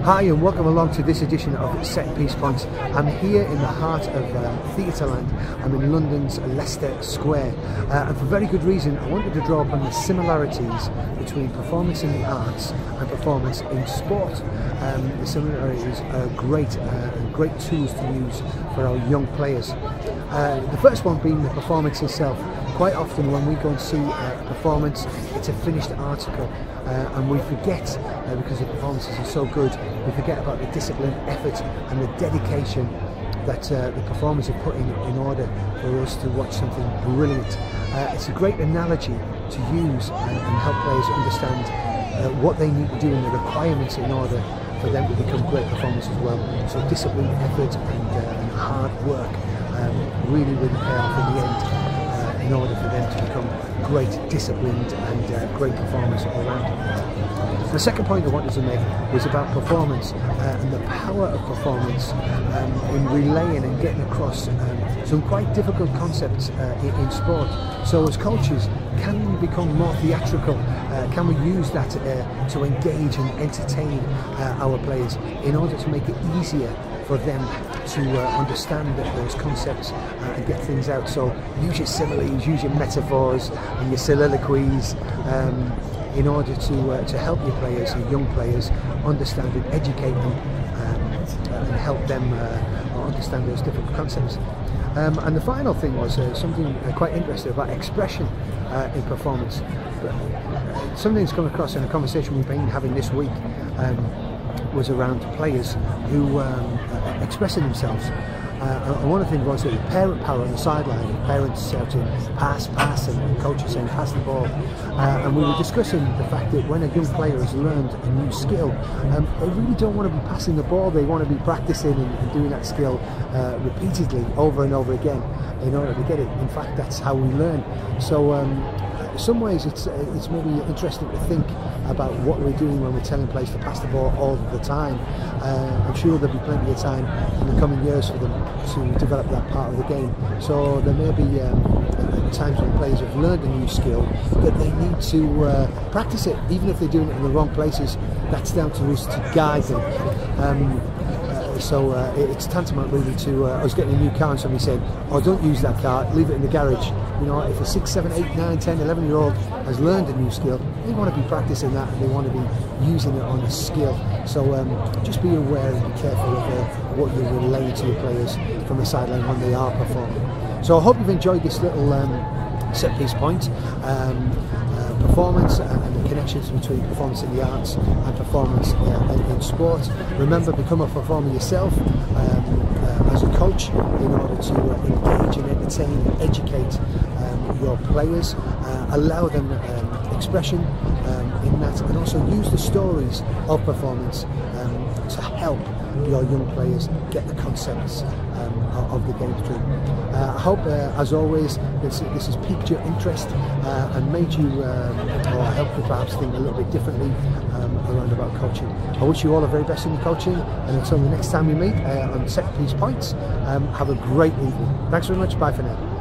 Hi and welcome along to this edition of Set Piece Points. I'm here in the heart of Theatre Land. I'm in London's Leicester Square and for very good reason. I wanted to draw upon the similarities between performance in the arts and performance in sport. The similarities are great tools to use for our young players. The first one being the performance itself. Quite often when we go and see a performance, it's a finished article and we forget, because the performances are so good, we forget about the discipline, effort and the dedication that the performers have put in order for us to watch something brilliant. It's a great analogy to use and help players understand what they need to do and the requirements in order for them to become great performers as well. So discipline, effort and hard work really pay off in the end. In order for them to become great, disciplined and great performers all around. The second point I wanted to make was about performance and the power of performance in relaying and getting across some quite difficult concepts in sport. So as coaches, can we become more theatrical? Can we use that to engage and entertain our players in order to make it easier for them to understand those concepts and get things out? So use your similes, use your metaphors and your soliloquies in order to help your players, your young players, understand and educate them and help them understand those different concepts. And the final thing was something quite interesting about expression in performance. Something that's come across in a conversation we've been having this week was around players who expressing themselves. And one of the things was the parent power on the sideline, parents shouting pass, pass, and coaches saying pass the ball. And we were discussing the fact that when a young player has learned a new skill, they really don't want to be passing the ball, they want to be practicing and doing that skill repeatedly over and over again in order to get it. In fact, that's how we learn. So in some ways it's maybe interesting to think about what we're doing when we're telling players to pass the ball all the time. I'm sure there'll be plenty of time in the coming years for them to develop that part of the game. So there may be times when players have learned a new skill that they need to practice it, even if they're doing it in the wrong places. That's down to us to guide them. So it's tantamount really to, I was getting a new car and somebody said, oh, don't use that car, leave it in the garage. You know, if a 6, 7, 8, 9, 10, 11-year-old has learned a new skill, they want to be practicing that and they want to be using it on a skill. So just be aware and be careful of what you're relaying to your players from the sideline when they are performing. So I hope you've enjoyed this little set piece point. Performance and the connections between performance in the arts and performance in sport. Remember, become a performer yourself as a coach in order to engage and entertain and educate your players, allow them expression in that, and also use the stories of performance to help your young players get the concepts of the game through. I hope, as always, this has piqued your interest and made you, or helped you perhaps think a little bit differently around about coaching. I wish you all the very best in your coaching, and until the next time we meet on Set Piece Points, have a great evening. Thanks very much. Bye for now.